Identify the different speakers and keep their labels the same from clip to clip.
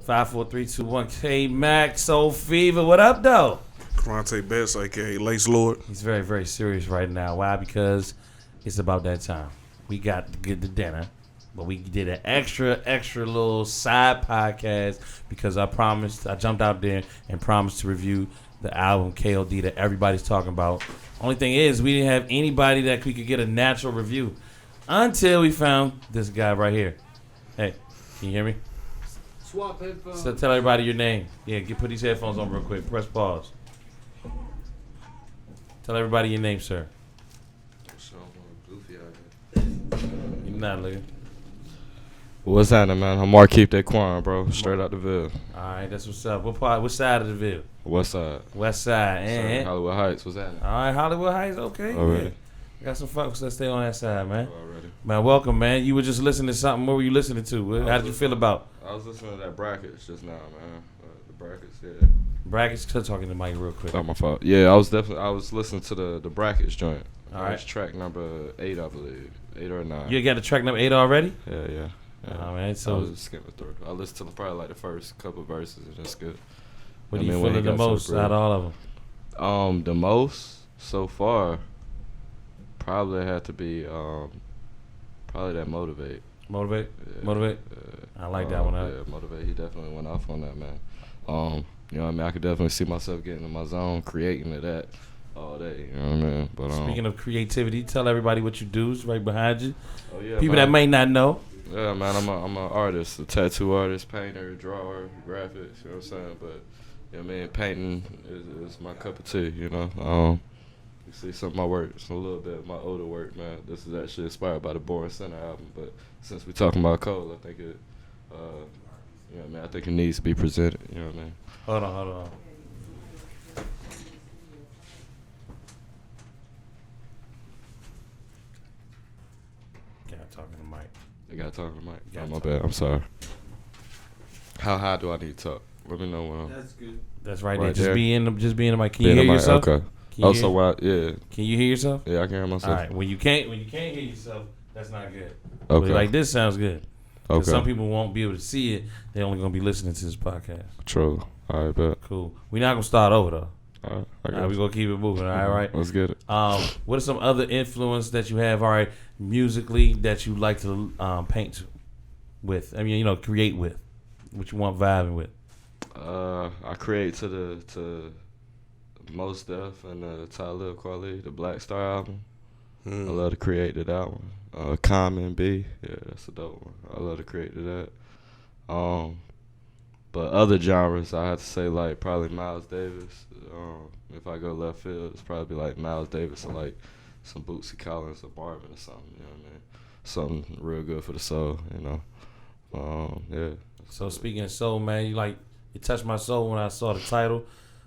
Speaker 1: 5, 4, 3, 2, 1. K-Mac, S.O.L.E Fever. What up, though?
Speaker 2: Kurante Best, a.k.a. Lace Lord.
Speaker 1: He's very, very serious right now. Why? Because it's about that time. We got to get to dinner, but we did an extra little side podcast because I jumped out there and promised to review the album KOD that everybody's talking about. Only thing is, we didn't have anybody that we could get a natural review until we found this guy right here. Hey, can you hear me?
Speaker 3: Swap headphones.
Speaker 1: So tell everybody your name. Yeah, put these headphones on real quick. Press pause. Tell everybody your name, sir. You're not looking.
Speaker 4: What's happening, man? I'm Markeep Daquan, bro. Straight out the Ville.
Speaker 1: All right, that's what's up. What part? What side of the Ville?
Speaker 4: West side.
Speaker 1: West side. And
Speaker 4: Hollywood Heights. What's happening?
Speaker 1: all right, Hollywood Heights. Okay.
Speaker 4: Already.
Speaker 1: Yeah. Got some folks that stay on that side, man.
Speaker 4: Already.
Speaker 1: Man, welcome, man. You were just listening to something. What were you listening to? How did you feel about?
Speaker 4: I was listening to that brackets just now, man. The brackets, yeah.
Speaker 1: Brackets? Talking to the mic real quick.
Speaker 4: Oh, my fault. Yeah, I was listening to the brackets joint.
Speaker 1: All right.
Speaker 4: It's track number 8, I believe. 8 or 9.
Speaker 1: You got the track number 8 already?
Speaker 4: Yeah.
Speaker 1: Oh, man.
Speaker 4: I
Speaker 1: So
Speaker 4: was just skipping through. I listened to probably like the first couple verses and that's good.
Speaker 1: what are you feeling the most out of all of them?
Speaker 4: The most so far probably had to be probably that Motivate.
Speaker 1: Motivate?
Speaker 4: Yeah.
Speaker 1: Motivate?
Speaker 4: Yeah.
Speaker 1: I like that one.
Speaker 4: Yeah, Motivate. He definitely went off on that, man. You know what I mean? I could definitely see myself getting in my zone, creating to that all day. You know what I mean? But
Speaker 1: Speaking of creativity, tell everybody what you do. It's right behind you.
Speaker 4: oh yeah,
Speaker 1: People
Speaker 4: man.
Speaker 1: that may not know.
Speaker 4: Yeah, man. I'm an artist, a tattoo artist, painter, drawer, graphics. You know what I'm saying? But you know what I mean? Painting is my cup of tea. You know. You see some of my work, a little bit of my older work, man. This is actually inspired by the Born Center album, but since we're talking about Cole, I think it, you know what I mean? I think it needs to be presented. You know what I mean?
Speaker 1: Hold on. Got talking to Mike.
Speaker 4: You got to talk to Mike.
Speaker 1: Gotta
Speaker 4: Oh, my
Speaker 1: talk.
Speaker 4: bad. I'm sorry. How high do I need to talk? Let me know when I'm.
Speaker 3: That's good.
Speaker 1: That's right,
Speaker 4: Right
Speaker 1: there.
Speaker 4: there.
Speaker 1: Just be in the mic. Can
Speaker 4: Being
Speaker 1: you
Speaker 4: a
Speaker 1: hear
Speaker 4: mic,
Speaker 1: yourself?
Speaker 4: Okay.
Speaker 1: Can you
Speaker 4: Also,
Speaker 1: hear?
Speaker 4: yeah,
Speaker 1: Can you hear yourself?
Speaker 4: yeah, I can hear
Speaker 1: All
Speaker 4: myself.
Speaker 1: right. When you can't hear yourself, that's not good.
Speaker 4: Okay.
Speaker 1: But like this sounds good. 'Cause
Speaker 4: Okay.
Speaker 1: some people won't be able to see it. They're only gonna be listening to this podcast.
Speaker 4: True. All right, bet.
Speaker 1: Cool. We're not gonna start over though.
Speaker 4: All right. I
Speaker 1: All right,
Speaker 4: got
Speaker 1: we're
Speaker 4: you.
Speaker 1: gonna keep it moving. All right.
Speaker 4: Let's get it.
Speaker 1: What are some other influence that you have? All right, musically that you like to paint with. I mean, create with. What you want vibing with.
Speaker 4: I create to Mos Def and the Talib Kweli, the Black Star album. I love to create to that one. Common B, yeah, that's a dope one. I love to create to that. But other genres, I have to say like probably Miles Davis. If I go left field, it's probably like Miles Davis or like some Bootsy Collins or Marvin or something. You know what I mean? Something real good for the soul. You know. Yeah.
Speaker 1: So speaking of soul, man, you touched my soul when I saw the title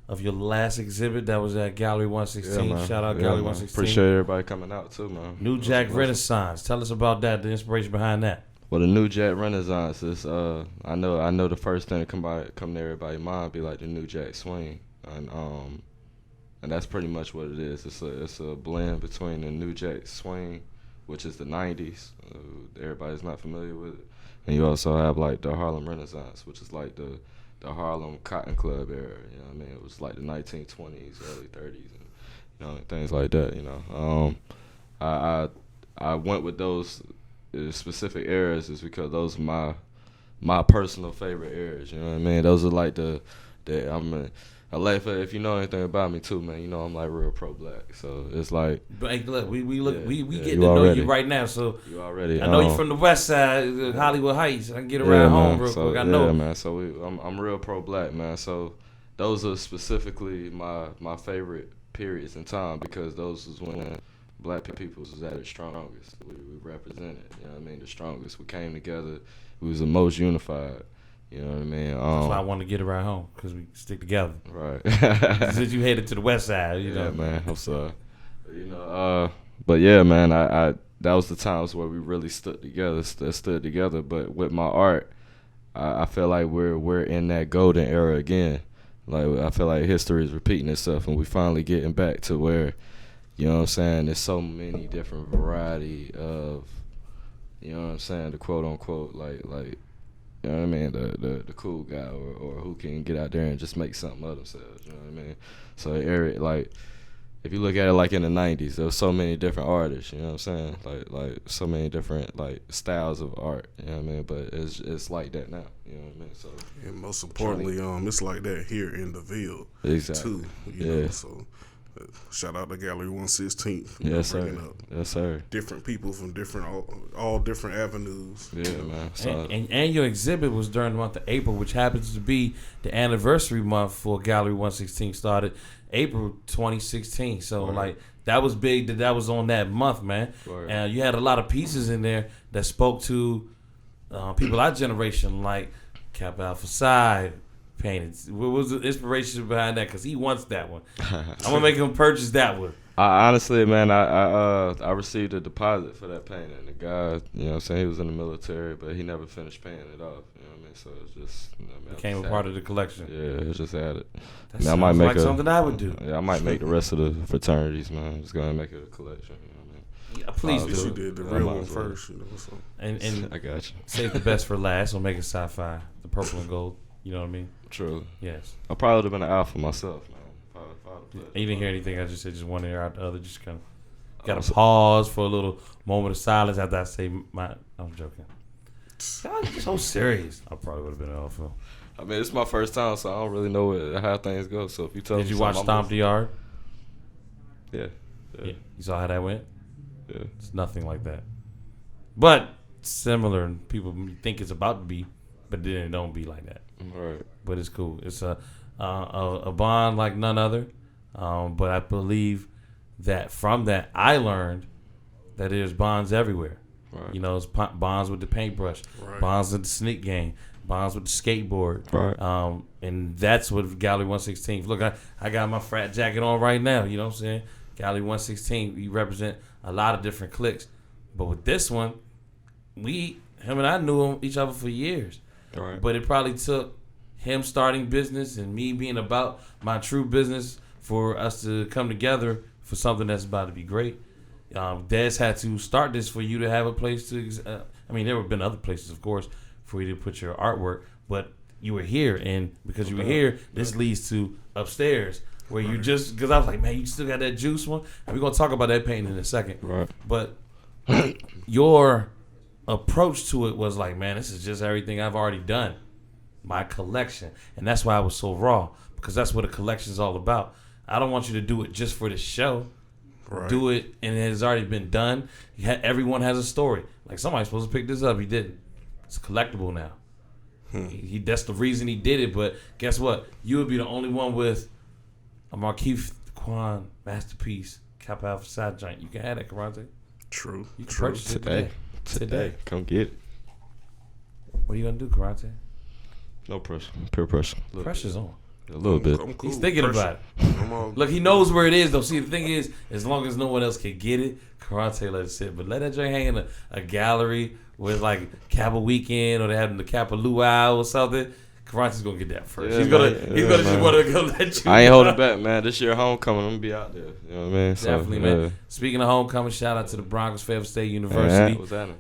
Speaker 1: of your last exhibit that was at Gallery 116.
Speaker 4: Yeah, man.
Speaker 1: Shout out
Speaker 4: Yeah,
Speaker 1: Gallery
Speaker 4: man.
Speaker 1: 116.
Speaker 4: Appreciate everybody coming out too, man.
Speaker 1: New Jack Renaissance. Tell us about that. The inspiration behind that.
Speaker 4: Well, the New Jack Renaissance is I know the first thing that come to everybody's mind be like the New Jack Swing, and that's pretty much what it is. It's a blend between the New Jack Swing, which is the '90s. Everybody's not familiar with it, and you also have like the Harlem Renaissance, which is like the Harlem Cotton Club era. You know what I mean? It was like the 1920s, early 30s, and things like that. I went with those specific eras is because those are my personal favorite eras. You know what I mean? Those are like I like if you know anything about me too, man. You know I'm like real pro black, so it's like.
Speaker 1: But hey, look, we getting to
Speaker 4: you
Speaker 1: know
Speaker 4: already.
Speaker 1: you right now. So
Speaker 4: You already.
Speaker 1: I know you from the West Side, Hollywood Heights. I can get around home real quick. I know.
Speaker 4: Yeah, man. So I'm real pro black, man. So those are specifically my favorite periods in time because those was when black people was at its strongest. We represented, you know what I mean, the strongest. We came together. We was the most unified. You know what I mean?
Speaker 1: That's why I wanted to get around home because we stick together.
Speaker 4: Right.
Speaker 1: Since you headed to the West Side, you know.
Speaker 4: Yeah, man. I'm sorry. But yeah, man. I that was the times where we really stood together. But with my art, I feel like we're in that golden era again. Like I feel like history is repeating itself, and we finally getting back to where, you know what I'm saying, there's so many different variety of, you know what I'm saying, the quote unquote like You know what I mean? The cool guy or who can get out there and just make something of themselves. You know what I mean? So Eric, like, if you look at it like in the 90s, there was so many different artists, you know what I'm saying? Like so many different like styles of art, you know what I mean? But it's like that now, you know what I mean? So
Speaker 2: And most importantly, it's like that here in the Ville
Speaker 4: exactly.
Speaker 2: too. You know, so shout out to Gallery 116.
Speaker 4: Yes, sir.
Speaker 2: Bringing up
Speaker 4: Yes, sir.
Speaker 2: different people from all different avenues.
Speaker 4: Yeah, man. So,
Speaker 1: And your exhibit was during the month of April, which happens to be the anniversary month for Gallery 116 started April 2016. So like that was big that was on that month, man.
Speaker 4: Right.
Speaker 1: And you had a lot of pieces in there that spoke to people our generation, like Kappa Alpha Psi painted. What was the inspiration behind that? Because he wants that one. I'm gonna make him purchase that one.
Speaker 4: honestly, man, I received a deposit for that painting. The guy, you know what I'm saying, he was in the military, but he never finished paying it off. You know what I mean? So it's just, you know what I mean,
Speaker 1: Became a part of the collection.
Speaker 4: Yeah, it's just added.
Speaker 1: That
Speaker 4: I might
Speaker 1: sounds
Speaker 4: make
Speaker 1: like something I would do.
Speaker 4: Yeah, I might make the rest of the fraternities, man. Just go ahead and make it a collection. You know what I mean?
Speaker 1: Yeah, please
Speaker 2: Yes, you
Speaker 1: do.
Speaker 2: did the
Speaker 4: I
Speaker 2: real
Speaker 4: might
Speaker 2: one
Speaker 4: as well.
Speaker 2: first. You know, so.
Speaker 1: And
Speaker 4: I got you.
Speaker 1: save the best for last. Or make it sci-fi, the purple and gold. You know what I mean?
Speaker 4: True.
Speaker 1: Yes.
Speaker 4: I probably would have been an alpha myself, man.
Speaker 1: You didn't hear anything I just said. Just one ear out the other. Just kind of got to pause for a little moment of silence after I say my. I'm joking. Y'all so serious. I probably would have been an alpha.
Speaker 4: I mean, it's my first time, so I don't really know how things go. So if you tell me
Speaker 1: Did you watch
Speaker 4: something,
Speaker 1: Stomp the Yard?
Speaker 4: Yeah.
Speaker 1: Yeah. You saw how that went?
Speaker 4: Yeah.
Speaker 1: It's nothing like that. But similar, and people think it's about to be, but then it don't be like that.
Speaker 4: Right.
Speaker 1: But it's cool. It's a bond like none other. But I believe that from that I learned that there's bonds everywhere.
Speaker 4: Right.
Speaker 1: You know, it's bonds with the paintbrush,
Speaker 2: Right.
Speaker 1: bonds with the sneak game, bonds with the skateboard.
Speaker 4: Right.
Speaker 1: And that's what Gallery 116. Look, I got my frat jacket on right now. You know what I'm saying? Gallery 116. We represent a lot of different cliques. But with this one, him and I knew each other for years.
Speaker 4: Right.
Speaker 1: But it probably took him starting business and me being about my true business for us to come together for something that's about to be great. Des had to start this for you to have a place to. I mean, there have been other places, of course, for you to put your artwork, but you were here, and because you were here, this leads to upstairs where you just. Because I was like, man, you still got that juice one, and we're gonna talk about that painting in a second.
Speaker 4: Right.
Speaker 1: But your approach to it was like, man, this is just everything I've already done, my collection, and that's why I was so raw, because that's what a collection is all about. I don't want you to do it just for the show.
Speaker 2: Right.
Speaker 1: Do it, and it has already been done. Everyone has a story. Like, somebody's supposed to pick this up. He didn't. It's collectible now. That's the reason he did it. But guess what? You would be the only one with a Markeith Quan masterpiece Kappa Alpha Psi joint. You can have that, Kurante.
Speaker 2: True.
Speaker 1: You can
Speaker 2: True.
Speaker 1: purchase it
Speaker 4: Today. Come get it.
Speaker 1: What are you gonna do, Kurante?
Speaker 4: No pressure. Peer pressure.
Speaker 1: Pressure's on.
Speaker 4: A little bit.
Speaker 2: I'm cool.
Speaker 1: He's thinking
Speaker 2: Pressure.
Speaker 1: about it. Look, he knows where it is, though. See, the thing is, as long as no one else can get it, Kurante let it sit. But let that joint hang in a gallery with, like, Kappa Weekend, or they have the Kappa Luau or something. Kurante's going to get that first.
Speaker 4: Yeah,
Speaker 1: he's gonna
Speaker 4: man.
Speaker 1: just want to go let you
Speaker 4: I ain't
Speaker 1: know.
Speaker 4: holding back, man. This year homecoming, I'm gonna be out there. You know what I mean? So,
Speaker 1: Definitely, man. Speaking of homecoming, shout out to the Broncos, Fayetteville State University.
Speaker 4: What's happening?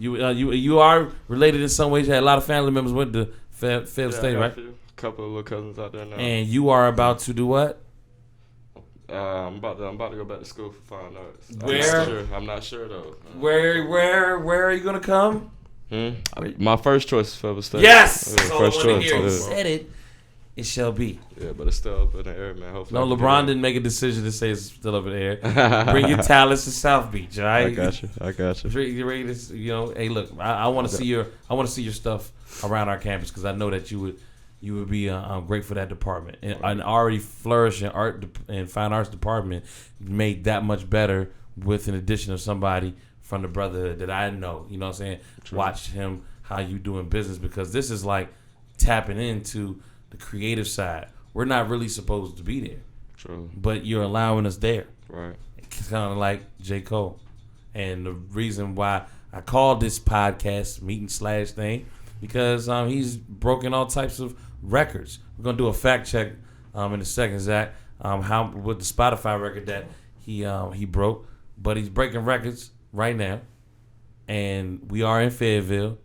Speaker 1: You are related in some ways. You had a lot of family members went to Fayetteville State, right?
Speaker 4: A couple of little cousins out there now.
Speaker 1: And you are about to do what?
Speaker 4: I'm about to go back to school for fine arts.
Speaker 1: Where?
Speaker 4: I'm not sure though.
Speaker 1: Where are you gonna come?
Speaker 4: My first choice is Fayetteville State.
Speaker 1: Yes,
Speaker 4: Yeah,
Speaker 1: that's all
Speaker 4: first
Speaker 1: I want to
Speaker 4: choice.
Speaker 1: hear. You
Speaker 4: Yeah.
Speaker 1: said it. It shall be.
Speaker 4: Yeah, but it's still up in the air, man. Hopefully.
Speaker 1: No,
Speaker 4: I can
Speaker 1: LeBron
Speaker 4: get
Speaker 1: didn't make a decision to say it's still up in the air. Bring your talents to South Beach, all right?
Speaker 4: I got you.
Speaker 1: You ready to, hey, look, I want to see your stuff around our campus, because I know that you would be great for that department, and an already flourishing art and fine arts department made that much better with an addition of somebody from the brotherhood that I know. You know what I'm saying?
Speaker 4: True.
Speaker 1: Watch him how you doing business, because this is like tapping into the creative side. We're not really supposed to be there.
Speaker 4: True.
Speaker 1: But you're allowing us there.
Speaker 4: Right.
Speaker 1: It's kind of like J. Cole. And the reason why I called this podcast meeting / thing, because he's broken all types of records. We're going to do a fact check in a second, Zach, with the Spotify record that he broke. But he's breaking records right now. And we are in Fayetteville.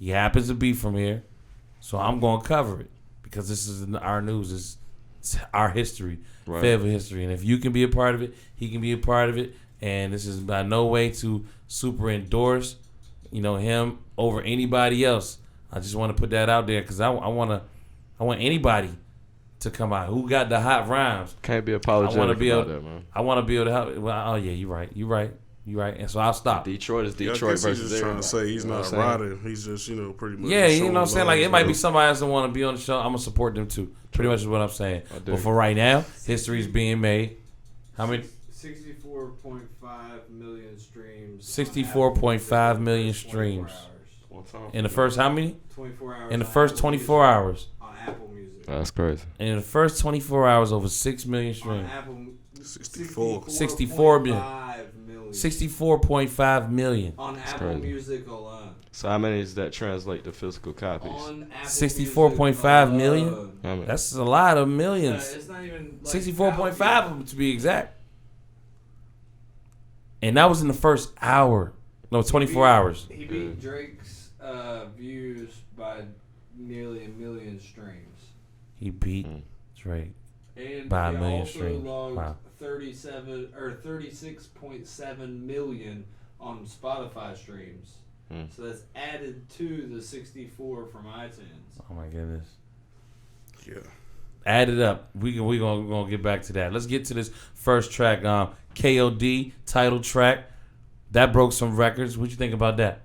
Speaker 1: He happens to be from here, so I'm gonna cover it because this is our news. It's our history, Fayetteville history, and if you can be a part of it, he can be a part of it. And this is by no way to super endorse, him over anybody else. I just want to put that out there because I want anybody to come out who got the hot rhymes.
Speaker 4: Can't be apologetic about that, man.
Speaker 1: I want to be able to help. Well, oh yeah, you're right. And so I'll stop.
Speaker 4: Detroit is Detroit versus
Speaker 2: he's just trying to say he's not a rider. He's just pretty much.
Speaker 1: Yeah, you know what I'm saying. Like it might be somebody else that want to be on the show. I'm gonna support them too. Pretty much is what I'm saying. But for right now, history is being made. How many?
Speaker 3: 64.5 million streams.
Speaker 1: 64.5 million streams. In the first how many?
Speaker 3: 24 hours.
Speaker 1: In the first 24 hours.
Speaker 3: On Apple Music.
Speaker 4: That's crazy.
Speaker 1: And in the first 24 hours, over 6 million streams.
Speaker 3: On Apple
Speaker 1: 64 million. 64.5 million.
Speaker 3: On Apple Music alone.
Speaker 4: So how many does that translate to physical copies?
Speaker 1: 64.5 million. That's a lot of millions.
Speaker 3: It's not even
Speaker 1: 64.5 to be exact. And that was in the first hour. No, 24 hours.
Speaker 3: He beat Drake's views by nearly 1 million streams.
Speaker 1: He beat Drake
Speaker 3: and
Speaker 1: by 1 million streams.
Speaker 3: Wow. 36.7 million on Spotify streams. So that's added to the 64 from iTunes.
Speaker 1: Oh my goodness.
Speaker 2: Yeah.
Speaker 1: Add it up. We gonna get back to that. Let's get to this first track. KOD title track that broke some records. What you think about that?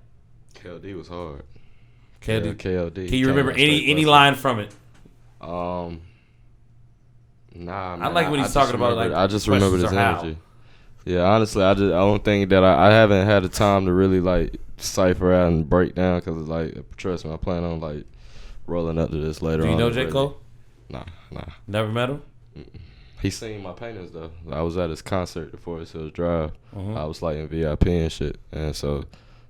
Speaker 4: KOD was hard.
Speaker 1: KOD.
Speaker 4: KOD.
Speaker 1: Can you remember any line from it?
Speaker 4: Nah, man.
Speaker 1: I like what he's talking about. Like
Speaker 4: I just remember his energy. Yeah, honestly, I don't think that I haven't had the time to really like cipher out and break down because like trust me, I plan on like rolling up to this later on.
Speaker 1: Do you know J. Cole?
Speaker 4: Nah.
Speaker 1: Never met him?
Speaker 4: He seen my paintings though. I was at his concert at Forest Hills Drive. I was like in VIP and shit, and so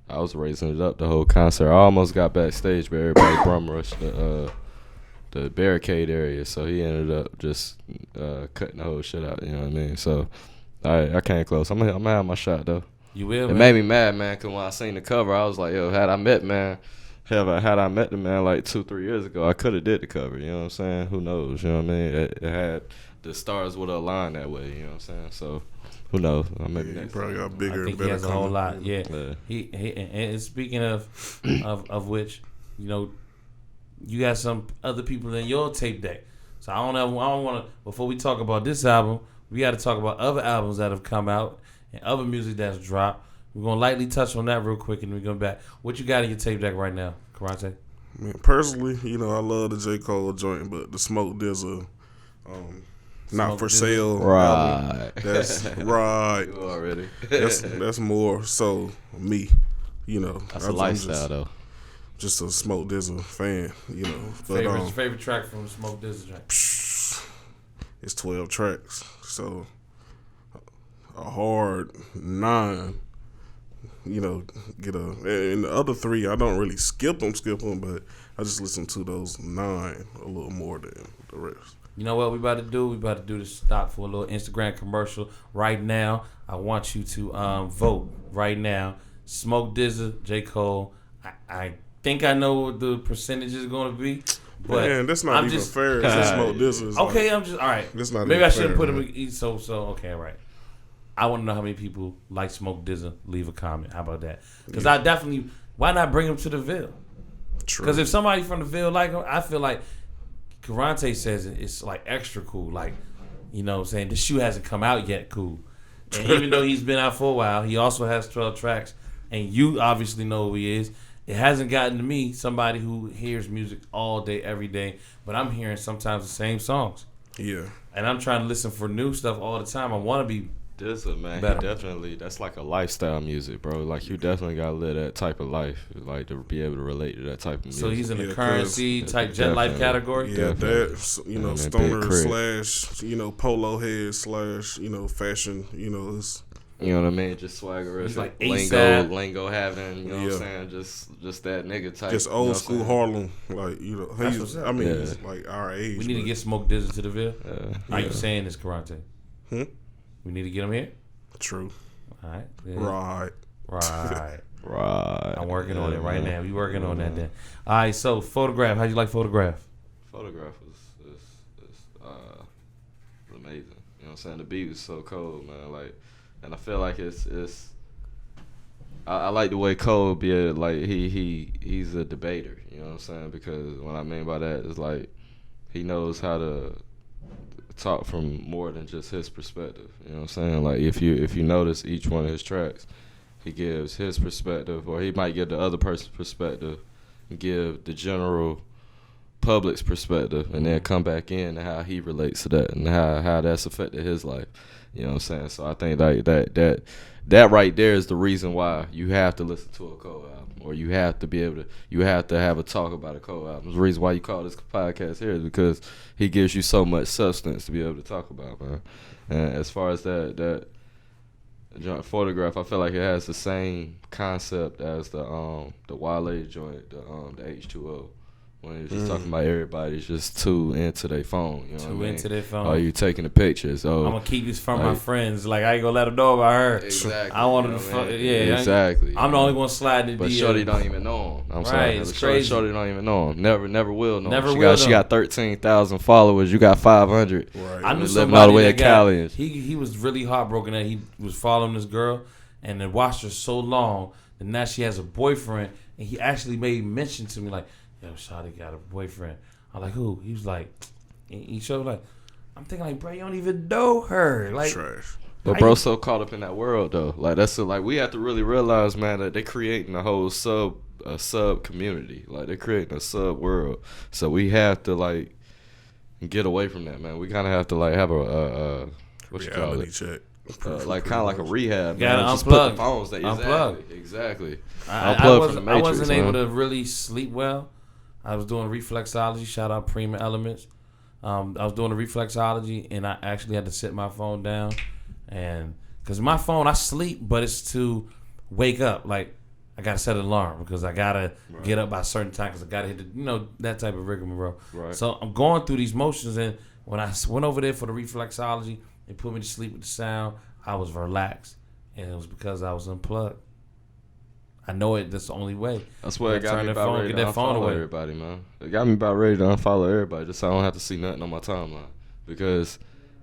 Speaker 4: I was raising it up the whole concert. I almost got backstage, but everybody bum rushed the barricade area, so he ended up just cutting the whole shit out. You know what I mean? So I came close. I'm gonna have my shot though.
Speaker 1: You will.
Speaker 4: It made me mad, man. Cause when I seen the cover, I was like, yo, had I met the man like 2-3 years ago, I could have did the cover. You know what I'm saying? Who knows? You know what I mean? It had the stars would have aligned that way. You know what I'm saying? So who knows? Maybe
Speaker 2: he probably got bigger.
Speaker 1: I think
Speaker 2: and better
Speaker 1: he has a whole lot. Yeah. He and speaking of which, you got some other people in your tape deck. So I don't want to. Before we talk about this album, we got to talk about other albums that have come out and other music that's dropped. We're gonna lightly touch on that real quick, and we're going back. What you got in your tape deck right now, Kurante?
Speaker 2: Man, personally, I love the J. Cole joint, but the Smoke Dizzle, not for sale.
Speaker 4: Right.
Speaker 2: That's right.
Speaker 4: You already.
Speaker 2: that's more so me.
Speaker 4: That's a lifestyle though.
Speaker 2: Just a Smoke Dizzle fan, But,
Speaker 1: favorite track from the Smoke Dizzle track?
Speaker 2: It's 12 tracks, so a hard 9. Get and the other 3 I don't really skip them, but I just listen to those 9 a little more than the rest.
Speaker 1: You know what we about to do? We about to do this stop for a little Instagram commercial right now. I want you to vote right now. Smoke Dizzle, J. Cole. I think I know what the percentage is going to be. But
Speaker 2: man, that's not even fair. Smoke Dizzle is
Speaker 1: okay, I'm just all right.
Speaker 2: That's not
Speaker 1: maybe
Speaker 2: even
Speaker 1: I should
Speaker 2: fair,
Speaker 1: put him. So okay, all right. I want to know how many people like Smoke Dizzle. Leave a comment. How about that? Because I definitely. Why not bring him to the Ville?
Speaker 2: True.
Speaker 1: Because if somebody from the Ville like him, I feel like Kurante says it's like extra cool. Like, you know what I'm saying? The shoe hasn't come out yet cool. And even though he's been out for a while, he also has 12 tracks. And you obviously know who he is. It hasn't gotten to me, somebody who hears music all day, every day. But I'm hearing sometimes the same songs.
Speaker 2: Yeah.
Speaker 1: And I'm trying to listen for new stuff all the time. I want to be
Speaker 4: Dizzle, man, he definitely, that's like a lifestyle music, bro. Like, you definitely got to live that type of life, like, to be able to relate to that type of music.
Speaker 1: So he's in the currency type jet life category?
Speaker 2: Yeah, that, stoner slash, polo head slash, fashion, it's...
Speaker 4: You know what I mean? Just swaggerous,
Speaker 1: like
Speaker 4: lingo having, you know what I'm saying? Just that nigga type.
Speaker 2: Just old school Harlem, like, he's like our age.
Speaker 1: We need to get Smoke Dizzle to the Ville. Are you saying this, Kurante? We need to get him here?
Speaker 2: True.
Speaker 1: All right.
Speaker 2: Yeah. Right.
Speaker 4: Right.
Speaker 1: I'm working on it right now. We working on that
Speaker 4: Yeah.
Speaker 1: then. All right, so Photograph. How'd you like Photograph?
Speaker 4: Photograph is amazing. You know what I'm saying? The beat was so cold, man. Like, and I feel like it's I like the way Cole be like he's a debater. You know what I'm saying? Because what I mean by that is like he knows how to talk from more than just his perspective. You know what I'm saying? Like if you notice each one of his tracks, he gives his perspective, or he might give the other person's perspective, and give the general public's perspective, and then come back in to how he relates to that and how that's affected his life. You know what I'm saying? So I think like that right there is the reason why you have to listen to a Cole album, or you have to have a talk about a Cole album. The reason why you call this podcast here is because he gives you so much substance to be able to talk about, man. And as far as that joint Photograph, I feel like it has the same concept as the Wale joint, the H2O. When he's just talking about everybody's just too into their phone. You know
Speaker 1: Too
Speaker 4: what I
Speaker 1: into
Speaker 4: mean?
Speaker 1: their phone.
Speaker 4: Are you taking the pictures? Oh,
Speaker 1: I'm gonna keep this from
Speaker 4: like,
Speaker 1: my friends. Like I ain't gonna let them know about her.
Speaker 4: Exactly.
Speaker 1: I want them
Speaker 4: you
Speaker 1: to
Speaker 4: know what
Speaker 1: fuck.
Speaker 4: I mean?
Speaker 1: Yeah,
Speaker 4: Exactly.
Speaker 1: I'm the only one sliding the
Speaker 4: But
Speaker 1: DM.
Speaker 4: Shorty don't even know him. I'm
Speaker 1: Right,
Speaker 4: sorry.
Speaker 1: it's
Speaker 4: Shorty,
Speaker 1: crazy.
Speaker 4: Shorty don't even know him. Never will know
Speaker 1: Never
Speaker 4: him.
Speaker 1: will
Speaker 4: She
Speaker 1: know.
Speaker 4: got 13,000 followers. You got 500.
Speaker 2: Right.
Speaker 1: I knew
Speaker 4: living
Speaker 1: somebody
Speaker 4: all the way
Speaker 1: that
Speaker 4: in
Speaker 1: got,
Speaker 4: Cali.
Speaker 1: he was really heartbroken that he was following this girl and then watched her so long that now she has a boyfriend, and he actually made mention to me like, yo, Shawty got a boyfriend. I'm like, who? He was like, he showed like, I'm thinking like, bro, you don't even know her. Like,
Speaker 2: Trash.
Speaker 4: But bro, so caught up in that world though. Like like we have to really realize, man, that they're creating a whole sub community. Like they're creating a sub world. So we have to like get away from that, man. We kind of have to like have a what you call
Speaker 2: Reality
Speaker 4: it?
Speaker 2: check.
Speaker 4: Like kind of like a rehab.
Speaker 1: Gotta
Speaker 4: Man. Just
Speaker 1: unplug.
Speaker 4: put the phones there.
Speaker 1: Unplug.
Speaker 4: Exactly.
Speaker 1: I
Speaker 4: Unplug from the Matrix.
Speaker 1: I wasn't able
Speaker 4: man.
Speaker 1: to really sleep well. I was doing reflexology. Shout out Prima Elements. I was doing the reflexology, and I actually had to sit my phone down, and because my phone, I sleep, but it's to wake up. Like I gotta set an alarm because I gotta get up by a certain time because I gotta hit the, that type of rigmarole.
Speaker 4: Right.
Speaker 1: So I'm going through these motions, and when I went over there for the reflexology, they put me to sleep with the sound. I was relaxed, and it was because I was unplugged. I know it. That's the only way.
Speaker 4: That's what it got me about ready to
Speaker 1: get that phone
Speaker 4: unfollow
Speaker 1: away.
Speaker 4: everybody, man. It got me about ready to unfollow everybody just so I don't have to see nothing on my timeline. Because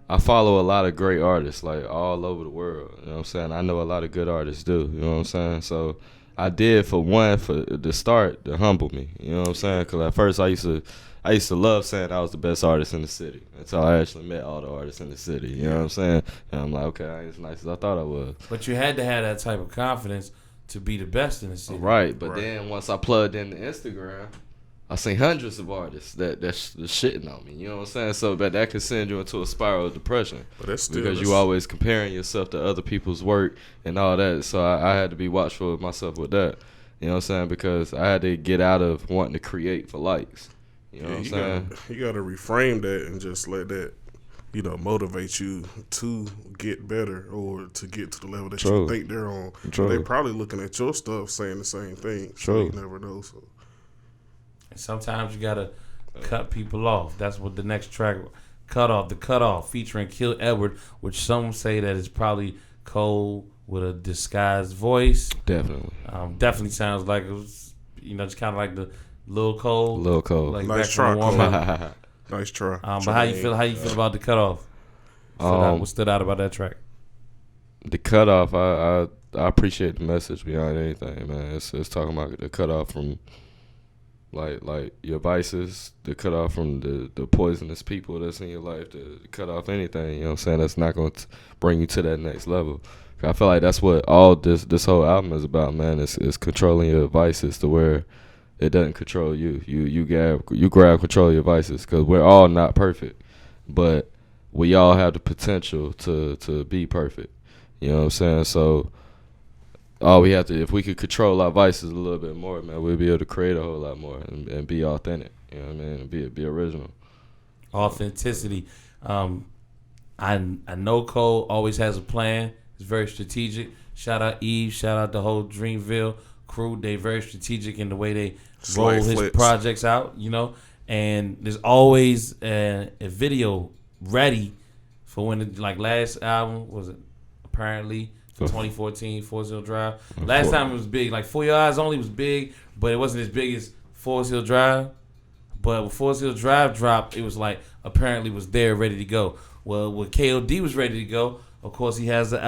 Speaker 4: I follow a lot of great artists, like, all over the world. You know what I'm saying? I know a lot of good artists do. You know what I'm saying? So I did, for the start, to humble me. You know what I'm saying? Because at first I used to love saying I was the best artist in the city until I actually met all the artists in the city. You know what I'm saying? And I'm like, okay, I ain't as nice as I thought I was.
Speaker 1: But you had to have that type of confidence to be the best in the city.
Speaker 4: Right, but then once I plugged into Instagram, I seen hundreds of artists that's shitting on me. You know what I'm saying? So that can send you into a spiral of depression.
Speaker 2: But that's still
Speaker 4: because you always comparing yourself to other people's work and all that. So I had to be watchful of myself with that. You know what I'm saying? Because I had to get out of wanting to create for likes. You know what I'm saying?
Speaker 2: You got to reframe that and just let that, motivate you to get better or to get to the level that you think they're on. They're probably looking at your stuff saying the same thing. So you never know. So.
Speaker 1: And sometimes you got to cut people off. That's what the next track, The Cutoff, featuring Kill Edward, which some say that is probably Cole with a disguised voice.
Speaker 4: Definitely.
Speaker 1: Definitely sounds like it was, just kind of like the Lil Cole. Like
Speaker 2: nice try, Cole. Nice try.
Speaker 1: But how you feel? How you feel about The Cutoff? What stood out about that track?
Speaker 4: The Cutoff, I appreciate the message behind anything, man. It's talking about the cutoff from like your vices, the cutoff from the poisonous people that's in your life, the cut off anything. You know what I'm saying? That's not going to bring you to that next level. I feel like that's what all this whole album is about, man. It's controlling your vices to where it doesn't control you. You grab control of your vices because we're all not perfect, but we all have the potential to be perfect. You know what I'm saying? So all we have to, if we could control our vices a little bit more, man, we'll be able to create a whole lot more and be authentic. You know what I mean? And be original.
Speaker 1: Authenticity. I know Cole always has a plan. It's very strategic. Shout out Eve. Shout out the whole Dreamville crew. They very strategic in the way they roll his projects out, And there's always a video ready for when, like last album, was it apparently 2014 Forest Hill Drive. Last time it was big. Like For Your Eyes Only was big, but it wasn't as big as Forest Hill Drive. But when Forest Hill Drive dropped, it was like apparently was there ready to go. Well, when KOD was ready to go, of course he has the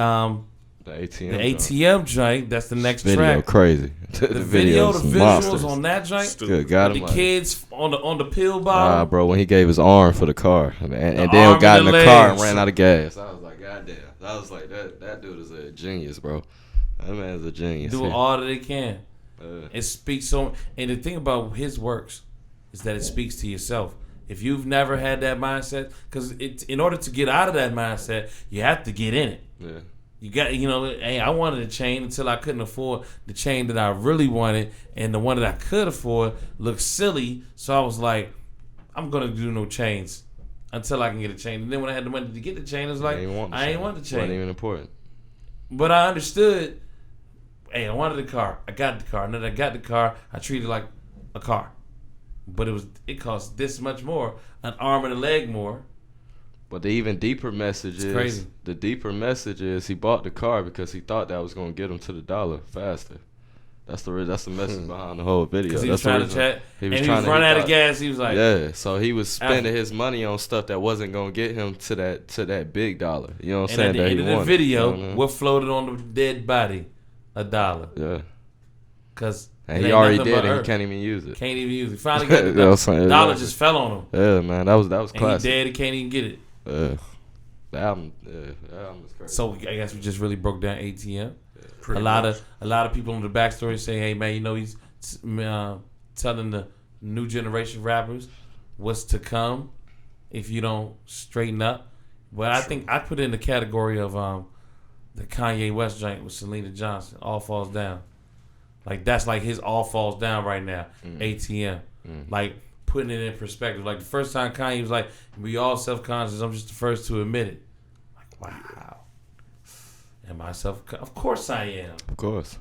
Speaker 1: ATM joint. That's the next
Speaker 4: video
Speaker 1: track.
Speaker 4: Crazy.
Speaker 1: The video, the visuals
Speaker 4: monsters.
Speaker 1: on that joint.
Speaker 4: Good God
Speaker 1: The
Speaker 4: almighty.
Speaker 1: kids on the pill bottle.
Speaker 4: Nah, bro, when he gave his arm for the car and
Speaker 1: arm
Speaker 4: then got in
Speaker 1: and
Speaker 4: the
Speaker 1: the
Speaker 4: car
Speaker 1: legs.
Speaker 4: and ran out of gas. I was like, God damn. I was like, that dude is a genius, bro. That man is a genius.
Speaker 1: Doing all that they can.
Speaker 4: Uh,
Speaker 1: It speaks so. And the thing about his works is that it speaks to yourself. If you've never had that mindset, because in order to get out of that mindset, you have to get in it.
Speaker 4: yeah.
Speaker 1: You got, hey, I wanted a chain until I couldn't afford the chain that I really wanted, and the one that I could afford looked silly. So I was like, I'm gonna do no chains until I can get a chain. And then when I had the money to get the chain, it was like, I ain't want the chain.
Speaker 4: Wasn't even important.
Speaker 1: But I understood. Hey, I wanted the car. I got the car. And then I got the car. I treated it like a car. But it cost this much more, an arm and a leg more.
Speaker 4: But the even deeper message is
Speaker 1: crazy.
Speaker 4: The deeper message is he bought the car because he thought that was gonna get him to the dollar faster. That's the message behind the whole video.
Speaker 1: Because he
Speaker 4: That's
Speaker 1: was trying
Speaker 4: the
Speaker 1: to
Speaker 4: reason.
Speaker 1: chat.
Speaker 4: He
Speaker 1: And
Speaker 4: was
Speaker 1: he
Speaker 4: trying
Speaker 1: was
Speaker 4: to
Speaker 1: running out of
Speaker 4: thought-
Speaker 1: gas. He was like,
Speaker 4: Yeah, so he was spending his money on stuff that wasn't gonna get him to that big dollar. You know what I'm
Speaker 1: and at
Speaker 4: saying?
Speaker 1: the
Speaker 4: That
Speaker 1: end
Speaker 4: he
Speaker 1: of the
Speaker 4: wanted.
Speaker 1: video,
Speaker 4: You know?
Speaker 1: what floated on the dead body? $1.
Speaker 4: Yeah.
Speaker 1: Because
Speaker 4: And he already did it. He can't even use it.
Speaker 1: Can't even use it. Finally got the
Speaker 4: You know what I'm saying?
Speaker 1: dollar
Speaker 4: Exactly.
Speaker 1: just fell on him.
Speaker 4: Yeah, man, that was
Speaker 1: And he
Speaker 4: classic.
Speaker 1: dead. He can't even get it.
Speaker 4: The album is crazy.
Speaker 1: So I guess we just really broke down ATM.
Speaker 2: Pretty
Speaker 1: A lot
Speaker 2: much.
Speaker 1: of people in the backstory say, "Hey man, he's telling the new generation rappers what's to come if you don't straighten up." But I think I put it in the category of the Kanye West joint with Selena Johnson, All Falls Down. Like that's like his All Falls Down right now. ATM. Like putting it in perspective. Like the first time Kanye was like, "We all self-conscious. I'm just the first to admit it." Like wow. Am I Of course I am.
Speaker 4: Of course.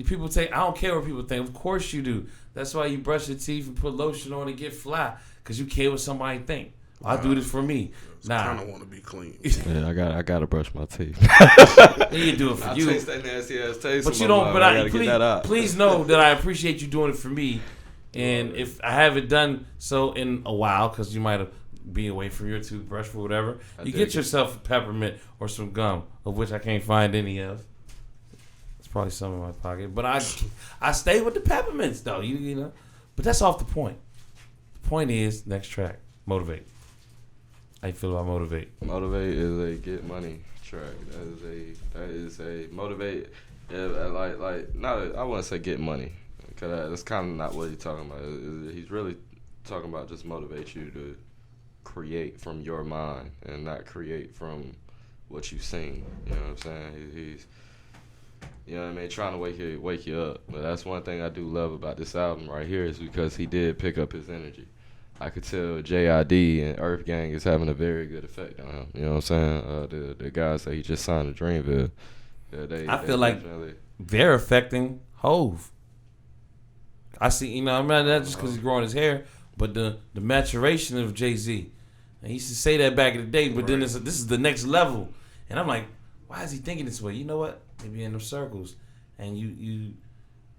Speaker 1: People say, I don't care what people think. Of course you do. That's why you brush your teeth and put lotion on and get fly. Because you care what somebody think. I do this for me.
Speaker 2: I kind of want to be clean.
Speaker 4: Yeah, I gotta brush my teeth.
Speaker 1: You do it for you.
Speaker 4: taste that nasty ass taste.
Speaker 1: But
Speaker 4: in
Speaker 1: you
Speaker 4: my
Speaker 1: don't.
Speaker 4: mouth.
Speaker 1: But
Speaker 4: I gotta get that
Speaker 1: please,
Speaker 4: out.
Speaker 1: please know that I appreciate you doing it for me. And if I haven't done so in a while, because you might have been away from your toothbrush for whatever, you get yourself a peppermint or some gum, of which I can't find any of. There's probably some in my pocket, but I stay with the peppermints though. You know. But that's off the point. The point is next track, Motivate. How you feel about Motivate?
Speaker 4: Motivate is a get money track. That is a motivate. Yeah, like not. I wouldn't say get money, because that's kind of not what he's talking about. He's really talking about just motivate you to create from your mind and not create from what you've seen. You know what I'm saying? He's you know what I mean, trying to wake you up. But that's one thing I do love about this album right here is because he did pick up his energy. I could tell JID and Earth Gang is having a very good effect on him. You know what I'm saying? The guys that he just signed to Dreamville. Yeah,
Speaker 1: I feel like they're affecting Hove. I see, I mean, not just because he's growing his hair, but the maturation of Jay-Z. And he used to say that back in the day, but then this is the next level. And I'm like, why is he thinking this way? You know what? Maybe in them circles. And you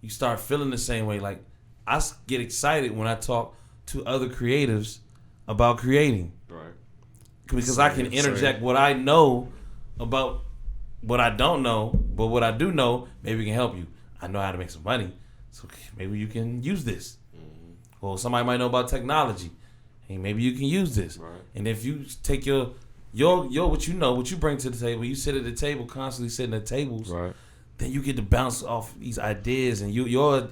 Speaker 1: start feeling the same way. Like, I get excited when I talk to other creatives about creating.
Speaker 4: Right.
Speaker 1: Because I can interject what I know about what I don't know, but what I do know, maybe can help you. I know how to make some money, so maybe you can use this. Mm-hmm. Or somebody might know about technology, and maybe you can use this.
Speaker 4: Right.
Speaker 1: And if you take your what you know, what you bring to the table, you sit at the table, constantly sitting at tables,
Speaker 4: Right.
Speaker 1: then you get to bounce off these ideas, and your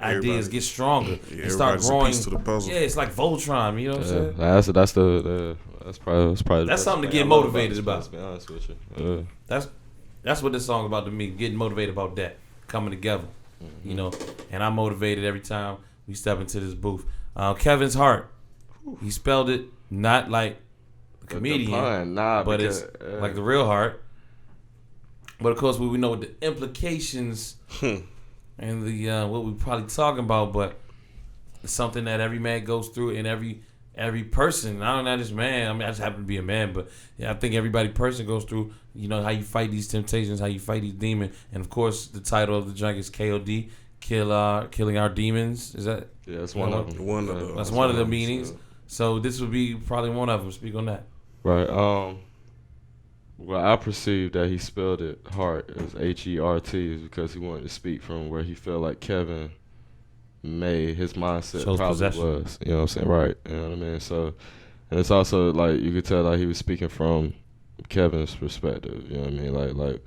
Speaker 1: ideas get stronger and start
Speaker 2: everybody's a
Speaker 1: growing.
Speaker 2: piece to the puzzle.
Speaker 1: Yeah, it's like Voltron. You know what I'm saying?
Speaker 4: That's probably the
Speaker 1: That's
Speaker 4: best
Speaker 1: something to
Speaker 4: thing
Speaker 1: get
Speaker 4: I love
Speaker 1: motivated
Speaker 4: this,
Speaker 1: about.
Speaker 4: To be honest with you.
Speaker 1: That's what this song about to me. Getting motivated about that coming together.
Speaker 4: Mm-hmm.
Speaker 1: You know, and I'm motivated every time we step into this booth. Kevin's Heart. He spelled it not like a comedian,
Speaker 4: The pun, nah,
Speaker 1: but
Speaker 4: because,
Speaker 1: it's like the real heart. But of course, we know the implications and the what we're probably talking about. But it's something that every man goes through in every every person, I don't know, just man. I mean, I just happen to be a man, but yeah, I think person goes through. You know how you fight these temptations, how you fight these demons, and of course, the title of the junk is KOD, killing our demons. Is that?
Speaker 4: Yeah, that's one of them.
Speaker 1: That's one of the meanings. So this would be probably one of them. Speak on that.
Speaker 4: Right. Well, I perceived that he spelled it heart as HERT is because he wanted to speak from where he felt like Kevin made his mindset
Speaker 1: Shows
Speaker 4: probably
Speaker 1: possession.
Speaker 4: was. You know what I'm saying? Right. You know what I mean? So, and it's also like you could tell like he was speaking from Kevin's perspective. You know what I mean? Like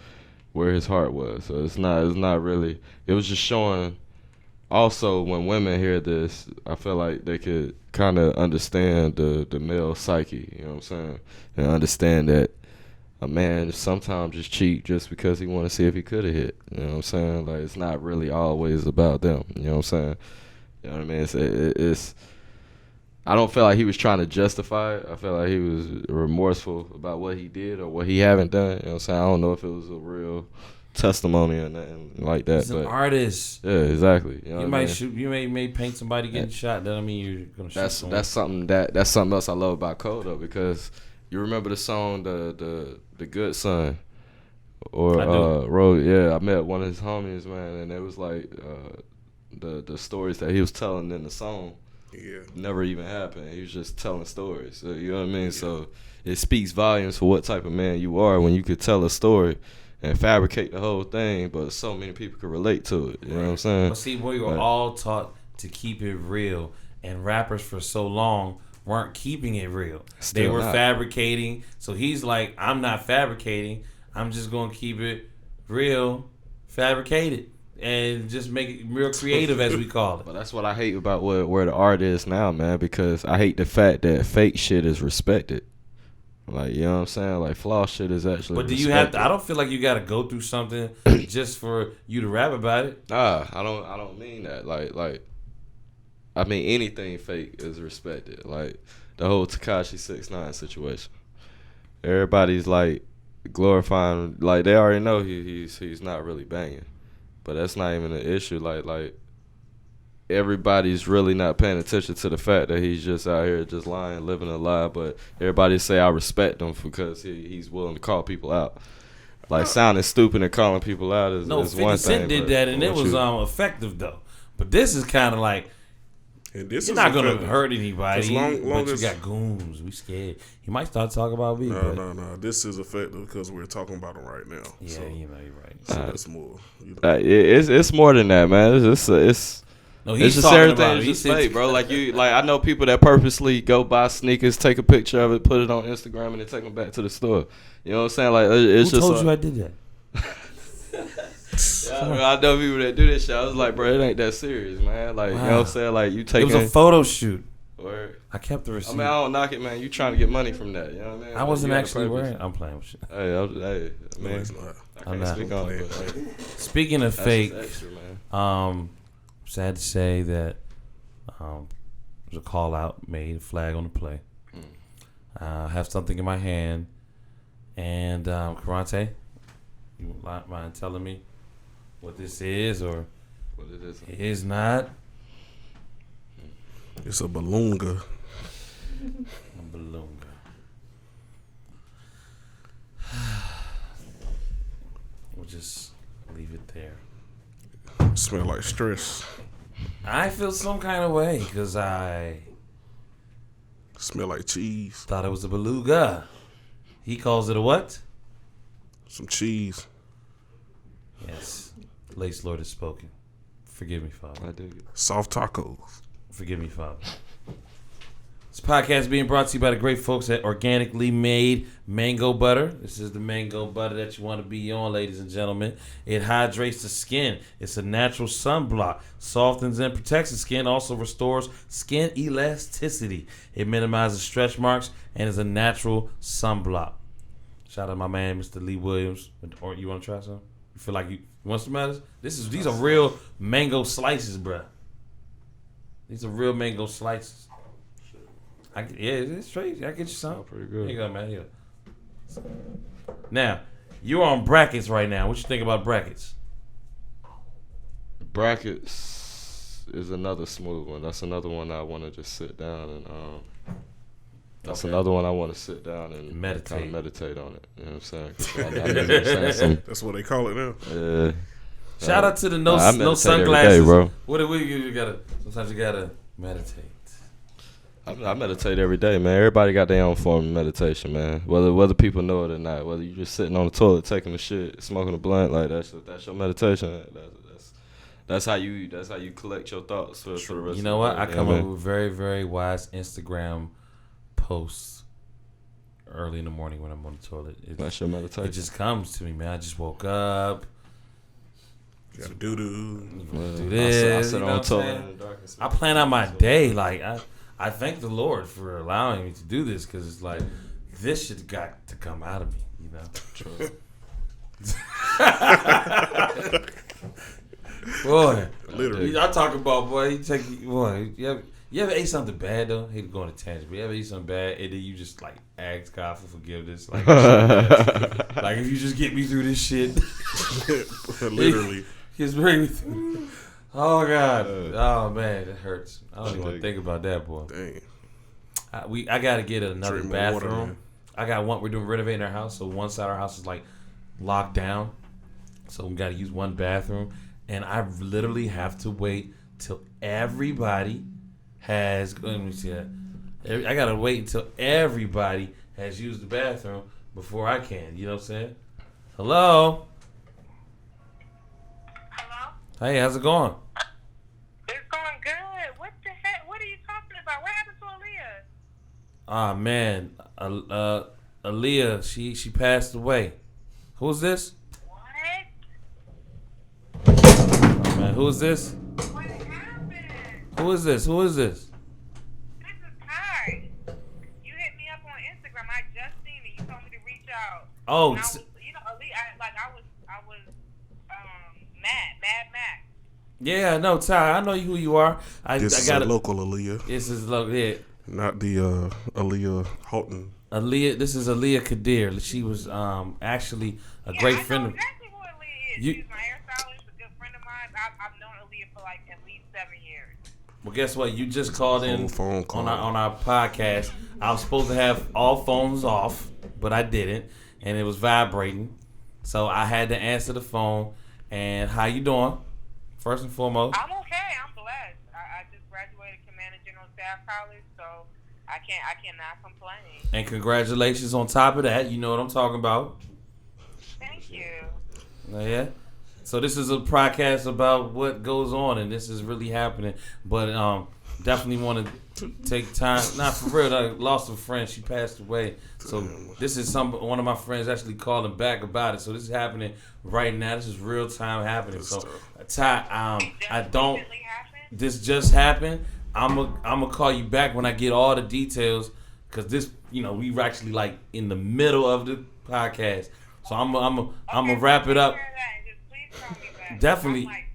Speaker 4: where his heart was. So it's not really. It was just showing. Also, when women hear this, I feel like they could kind of understand the male psyche, you know what I'm saying? And understand that a man sometimes just cheat just because he want to see if he could have hit, you know what I'm saying? Like, it's not really always about them, you know what I'm saying? You know what I mean? It's I don't feel like he was trying to justify it. I feel like he was remorseful about what he did or what he haven't done, you know what I'm saying? I don't know if it was a real testimony or nothing like that.
Speaker 1: He's an artist.
Speaker 4: Yeah, exactly. You know
Speaker 1: You
Speaker 4: what
Speaker 1: might
Speaker 4: I mean?
Speaker 1: shoot. You may paint somebody getting shot. That don't mean you're gonna shoot someone.
Speaker 4: That's something else I love about Cole though, because you remember the song the Good Son or
Speaker 1: I do.
Speaker 4: Road. Yeah, I met one of his homies, man, and it was like the stories that he was telling in the song.
Speaker 2: Yeah.
Speaker 4: Never even happened. He was just telling stories. So, you know what I mean? Yeah. So it speaks volumes for what type of man you are when you could tell a story and fabricate the whole thing, but so many people could relate to it. You know what I'm saying?
Speaker 1: But see, we were all taught to keep it real, and rappers for so long weren't keeping it real.
Speaker 4: Still
Speaker 1: they were
Speaker 4: not.
Speaker 1: fabricating. So he's like, I'm not fabricating. I'm just going to keep it real, fabricated, and just make it real creative, as we call it.
Speaker 4: But that's what I hate about where the art is now, man, because I hate the fact that fake shit is respected. Like, you know what I'm saying? Like, flaw shit is actually
Speaker 1: But do
Speaker 4: respected.
Speaker 1: you have to? I don't feel like you got to go through something just for you to rap about it.
Speaker 4: Nah, I don't mean that. Like, I mean anything fake is respected. Like the whole Tekashi 6ix9ine situation. Everybody's like glorifying, like they already know he's not really banging, but that's not even an issue. Like everybody's really not paying attention to the fact that he's just out here just lying, living a lie. But everybody say I respect him because he's willing to call people out. Like sounding stupid and calling people out is
Speaker 1: No,
Speaker 4: is
Speaker 1: 50
Speaker 4: one
Speaker 1: Cent
Speaker 4: thing.
Speaker 1: did
Speaker 4: but
Speaker 1: that, and it
Speaker 4: what
Speaker 1: was
Speaker 4: you-
Speaker 1: effective though. But this is kind of like
Speaker 2: And this
Speaker 1: you're
Speaker 2: is
Speaker 1: not gonna
Speaker 2: effective.
Speaker 1: hurt anybody,
Speaker 2: As long
Speaker 1: but you
Speaker 2: as-
Speaker 1: got goons. We scared. He might start talking about me. but
Speaker 2: No. This is effective because we're talking about him right now.
Speaker 1: Yeah,
Speaker 2: so,
Speaker 1: you know, you're right.
Speaker 2: so that's more. You know.
Speaker 4: It's more than that, man. It's
Speaker 1: No,
Speaker 4: it's
Speaker 1: he's
Speaker 4: just
Speaker 1: talking
Speaker 4: everything
Speaker 1: about it.
Speaker 4: is
Speaker 1: He
Speaker 4: just
Speaker 1: said,
Speaker 4: fake, bro. Like I know people that purposely go buy sneakers, take a picture of it, put it on Instagram, and then take them back to the store. You know what I'm saying? Like it's
Speaker 1: "Who
Speaker 4: just.
Speaker 1: told you I did that?"
Speaker 4: I know people that do this shit. I was like, bro, it ain't that serious, man. Like you know what I'm saying? Like you
Speaker 1: It
Speaker 4: taking.
Speaker 1: was a photo shoot.
Speaker 4: Word.
Speaker 1: I kept the
Speaker 4: I
Speaker 1: receipt.
Speaker 4: mean, I don't knock it, man. You trying to get money from that? You know what I mean?
Speaker 1: I wasn't
Speaker 4: Like, you
Speaker 1: actually
Speaker 4: got a purpose.
Speaker 1: wearing. I'm playing with shit.
Speaker 4: Hey,
Speaker 2: No,
Speaker 4: man.
Speaker 2: it's not.
Speaker 4: I
Speaker 1: I'm
Speaker 4: can't
Speaker 1: not.
Speaker 4: speak on it, but like,
Speaker 1: Speaking of
Speaker 4: that's
Speaker 1: fake,
Speaker 4: just extra, man.
Speaker 1: sad to say that there's a call out made, a flag on the play. I have something in my hand, and Kurante, you mind telling me what this is or
Speaker 4: What it is?
Speaker 1: it is not?
Speaker 2: It's a balloonga.
Speaker 1: A balloonga. We'll just leave it there.
Speaker 2: Smell like stress.
Speaker 1: I feel some kind of way because I
Speaker 2: Smell like cheese.
Speaker 1: thought it was a beluga. He calls it a what?
Speaker 2: Some cheese.
Speaker 1: Yes. Lace Lord has spoken. Forgive me, Father.
Speaker 4: I dig it.
Speaker 2: Soft tacos.
Speaker 1: Forgive me, Father. This podcast is being brought to you by the great folks at Organically Made Mango Butter. This is the mango butter that you want to be on, ladies and gentlemen. It hydrates the skin. It's a natural sunblock. Softens and protects the skin. Also restores skin elasticity. It minimizes stretch marks and is a natural sunblock. Shout out to my man, Mr. Lee Williams. Or you want to try some? You feel like you want some of this? These are real mango slices, bruh. These are real mango slices. Yeah, it's straight. I get you some.
Speaker 4: Pretty good.
Speaker 1: Here you go, man. Here. Now, you're on brackets right now. What you think about brackets?
Speaker 4: Brackets. is another smooth one. That's another one I want to just sit down and That's
Speaker 1: Okay.
Speaker 4: another one I want to sit down and
Speaker 1: Meditate.
Speaker 4: kind of meditate on it. You know what I'm saying? 'Cause I know you were saying some.
Speaker 2: That's what they call it now.
Speaker 1: Shout out to the no
Speaker 4: I meditate
Speaker 1: sunglasses,
Speaker 4: every day, bro.
Speaker 1: What do you gotta? Sometimes you gotta meditate.
Speaker 4: I meditate every day, man. Everybody got their own form of meditation, man. Whether people know it or not, whether you just sitting on the toilet taking a shit, smoking a blunt, like that's your meditation. That's how you collect your thoughts for the rest of the day.
Speaker 1: You know what? I come
Speaker 4: man.
Speaker 1: up with very, very wise Instagram posts early in the morning when I'm on the toilet.
Speaker 4: That's your meditation.
Speaker 1: It just comes to me, man. I just woke up.
Speaker 2: You gotta do
Speaker 1: Do this.
Speaker 4: I sit
Speaker 1: you know
Speaker 4: on
Speaker 1: what I'm
Speaker 4: the toilet
Speaker 1: saying?
Speaker 4: in the darkness.
Speaker 1: I plan out my day. Like I thank the Lord for allowing me to do this because it's like this shit got to come out of me. You know.
Speaker 4: True.
Speaker 1: Boy,
Speaker 2: Literally.
Speaker 1: I talk about boy. You ever ate something bad though? Hate to go on a tangent, but you ever eat something bad and then you just like ask God for forgiveness, like like if you just get me through this shit,
Speaker 2: Literally.
Speaker 1: just bring me through. Oh God, oh man, it hurts. I don't even want to think about that, boy.
Speaker 2: Dang.
Speaker 1: I gotta get another
Speaker 2: Drink more water,
Speaker 1: bathroom.
Speaker 2: man.
Speaker 1: I got one. We're doing renovating our house, so one side of our house is like locked down, so we gotta use one bathroom, and I literally have to wait till everybody has. Let me see that. I gotta wait until everybody has used the bathroom before I can. You know what I'm saying? Hello.
Speaker 5: Hello?
Speaker 1: Hey, how's it going?
Speaker 5: It's going good. What the heck? What are you talking about? What happened to Aaliyah?
Speaker 1: Ah man, Aaliyah, she passed away. Who's this?
Speaker 5: What?
Speaker 1: Oh man, who is this?
Speaker 5: What happened?
Speaker 1: Who is this? Who is this?
Speaker 5: This is Kai. You hit me up on Instagram. I just seen it. You told me to reach out.
Speaker 1: Oh,
Speaker 5: And I was, Aaliyah, I was Mad Max.
Speaker 1: yeah, no, Ty, I know who you are.
Speaker 2: This
Speaker 1: I
Speaker 2: is
Speaker 1: got
Speaker 2: a local Aaliyah,
Speaker 1: This is local. Yeah,
Speaker 2: not the Aaliyah Houghton.
Speaker 1: Aaliyah. This is Aaliyah Kadir. She was actually a great
Speaker 5: I
Speaker 1: friend
Speaker 5: know
Speaker 1: of.
Speaker 5: exactly who Aaliyah is.
Speaker 1: You-
Speaker 5: She's my hairstylist, a good friend of mine. I've known Aaliyah for like at least 7 years.
Speaker 1: Well, guess what? You just called in
Speaker 2: Whole phone call.
Speaker 1: on our podcast. I was supposed to have all phones off, but I didn't, and it was vibrating, so I had to answer the phone. And how you doing? First and foremost.
Speaker 5: I'm okay. I'm blessed. I just graduated Command and General Staff College, so I cannot complain.
Speaker 1: And congratulations on top of that. You know what I'm talking about.
Speaker 5: Thank you.
Speaker 1: Yeah. So this is a podcast about what goes on, and this is really happening. But definitely want to take time. Not for real. I lost a friend. She passed away. So this is one of my friends actually calling back about it. So this is happening right now. This is real time happening. So Ty, I don't.
Speaker 5: Recently happened?
Speaker 1: This just happened. I'm gonna call you back when I get all the details, because this, we actually like in the middle of the podcast. So I'm gonna wrap it up.
Speaker 5: Please call me back.
Speaker 1: Definitely.
Speaker 5: I'm like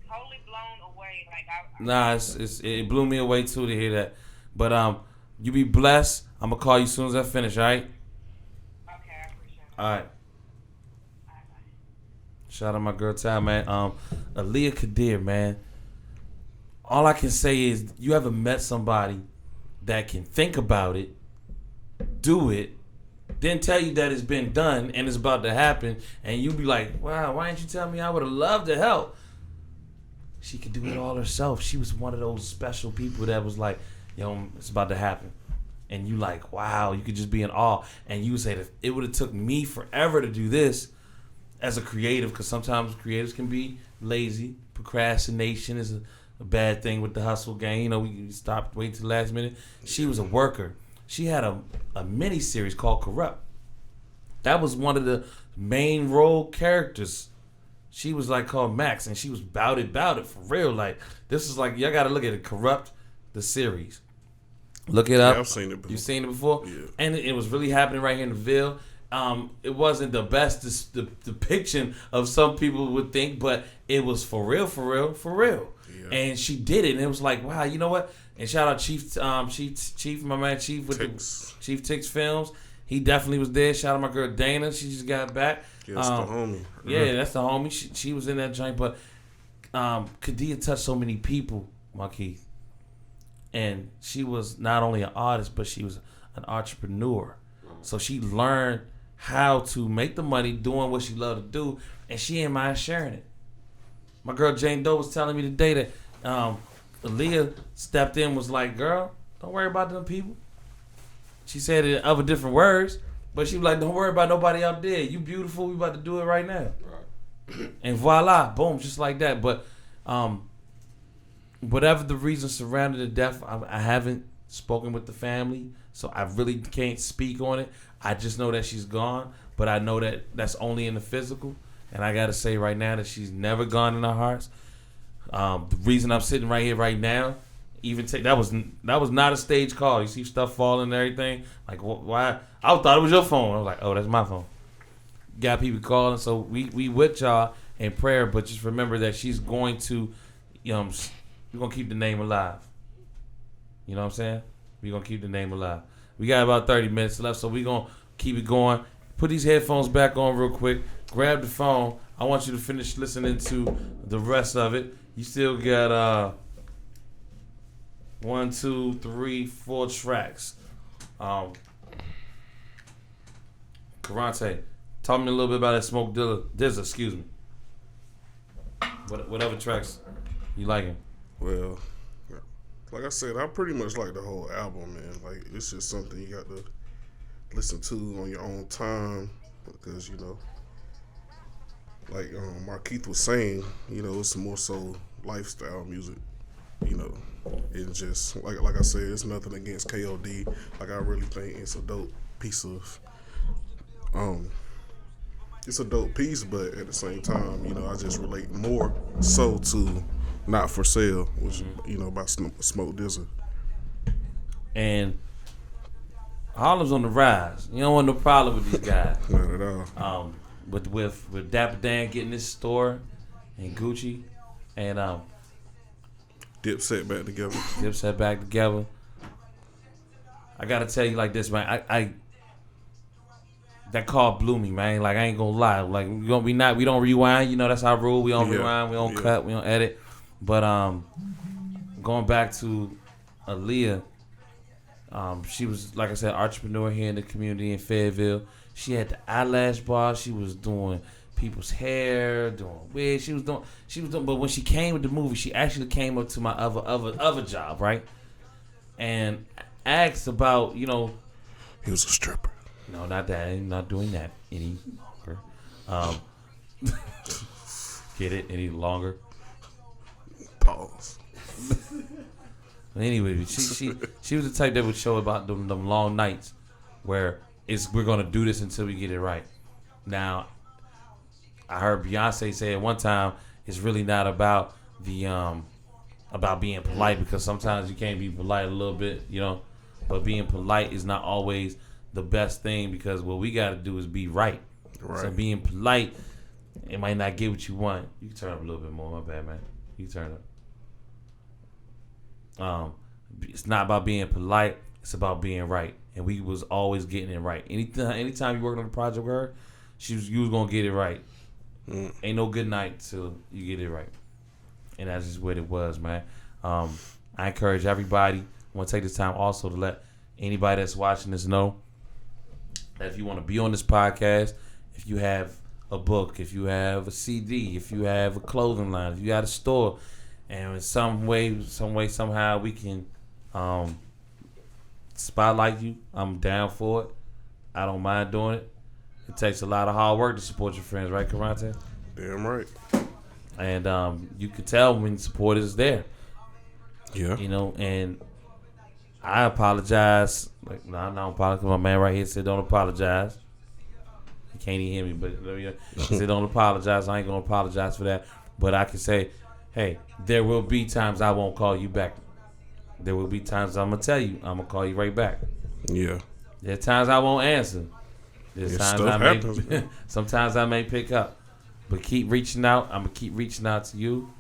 Speaker 5: totally blown away. Like
Speaker 1: Nah, it blew me away too to hear that. But you be blessed. I'm gonna call you as soon as I finish. All right.
Speaker 5: Okay, I appreciate it.
Speaker 1: All right.
Speaker 5: Bye.
Speaker 1: Shout out my girl Ty, man. Aaliyah Kadir, man. All I can say is, you ever met somebody that can think about it, do it, then tell you that it's been done and it's about to happen, and you be like, wow, why didn't you tell me? I would have loved to help. She could do it all herself. She was one of those special people that was like, yo, it's about to happen. And you like, wow, you could just be in awe. And you would say that it would have took me forever to do this as a creative, because sometimes creatives can be lazy. Procrastination is a bad thing with the hustle gang. We stopped waiting till the last minute. She was a worker. She had a mini series called Corrupt. That was one of the main role characters. She was like called Max, and she was bout it for real. Like, this is like, y'all gotta look at it. Corrupt, the series. Look it up.
Speaker 2: Yeah, I've seen it before.
Speaker 1: You've seen it before?
Speaker 2: Yeah.
Speaker 1: And it was really happening right here in the Ville. It wasn't the best depiction of some people would think, but it was for real. Yeah. And she did it, and it was like, wow, you know what? And shout out Chief, my man Chief with
Speaker 2: Tix.
Speaker 1: the Chief Tix Films. He definitely was there. Shout out my girl Dana. She just got back.
Speaker 2: Yeah, that's the homie.
Speaker 1: Yeah, that's the homie. She was in that joint, but Kadia touched so many people, Marquise. And she was not only an artist, but she was an entrepreneur. So she learned how to make the money doing what she loved to do, and she ain't mind sharing it. My girl Jane Doe was telling me today that Aaliyah stepped in, was like, girl, don't worry about them people. She said it in other different words, but she was like, don't worry about nobody out there. You beautiful, we about to do it right now. Right. And voila, boom, just like that. But whatever the reason surrounding the death, I haven't spoken with the family, so I really can't speak on it. I just know that she's gone, but I know that that's only in the physical. And I gotta say right now that she's never gone in our hearts. The reason I'm sitting right here right now, even that was not a stage call. You see stuff falling and everything. Like why? I thought it was your phone. I was like, oh, that's my phone. Got people calling, so we with y'all in prayer. But just remember that she's going to, we're gonna keep the name alive. You know what I'm saying? We're gonna keep the name alive. We got about 30 minutes left, so we're gonna keep it going. Put these headphones back on real quick. Grab the phone. I want you to finish listening to the rest of it. You still got 1, 2, 3, 4 tracks. Kurante, talk me a little bit about that Smoke Dizza, excuse me. Whatever tracks you liking.
Speaker 2: Well, like I said, I pretty much like the whole album, man. Like, it's just something you got to listen to on your own time because, like Markeith was saying, it's more so lifestyle music, It's just, like I said, it's nothing against KOD. Like, I really think it's a dope piece of, it's a dope piece, but at the same time, I just relate more so to Not For Sale, which, by Smoke Dizza.
Speaker 1: And Harlem's on the rise. You don't want no problem with these guys.
Speaker 2: Not at all.
Speaker 1: With Dapper Dan getting this store and Gucci and
Speaker 2: Dipset back together.
Speaker 1: Dipset back together. I gotta tell you like this, man. I that call blew me, man. Like I ain't gonna lie. Like we don't rewind. That's our rule. We don't rewind. We don't cut. We don't edit. But going back to Aaliyah. She was, like I said, entrepreneur here in the community in Fayetteville. She had the eyelash bar. She was doing people's hair, doing wigs. She was doing. But when she came with the movie, she actually came up to my other job, right? And asked about,
Speaker 2: He was a stripper.
Speaker 1: No, not that. I'm not doing that any longer. Get it any longer?
Speaker 2: Pause.
Speaker 1: Anyway, she was the type that would show about them long nights where we're gonna do this until we get it right. Now, I heard Beyonce say at one time it's really not about the about being polite, because sometimes you can't be polite a little bit, but being polite is not always the best thing, because what we got to do is be right. So being polite, it might not get what you want. You can turn up a little bit more. My bad, man. You can turn up. It's not about being polite. It's about being right, and we was always getting it right. Anytime you working on a project with her, you was gonna get it right. Ain't no good night till you get it right, and that's just what it was, man. I encourage everybody. I want to take this time also to let anybody that's watching this know that if you want to be on this podcast, if you have a book, if you have a CD, if you have a clothing line, if you got a store, and in some way, somehow we can spotlight you, I'm down for it. I don't mind doing it. It takes a lot of hard work to support your friends, right, Kurante?
Speaker 2: Damn right.
Speaker 1: And you can tell when support is there.
Speaker 2: Yeah.
Speaker 1: And I apologize. Like, no, I don't apologize. My man right here said don't apologize. He can't even hear me, but he said don't apologize. I ain't going to apologize for that. But I can say, hey, there will be times I won't call you back. There will be times I'm going to tell you, I'm going to call you right back.
Speaker 2: Yeah.
Speaker 1: There are times I won't answer. There's times sometimes I may pick up. But keep reaching out. I'm going to keep reaching out to you.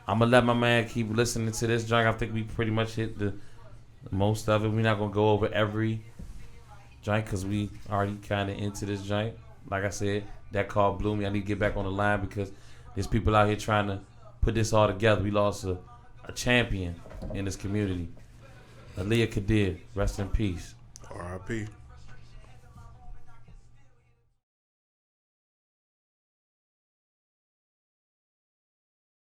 Speaker 1: I'm going to let my man keep listening to this joint. I think we pretty much hit the most of it. We're not going to go over every joint because we already kind of into this joint. Like I said, that call blew me. I need to get back on the line because there's people out here trying to put this all together. We lost a a champion in this community. Aaliyah Kadir, rest in peace.
Speaker 2: R.I.P.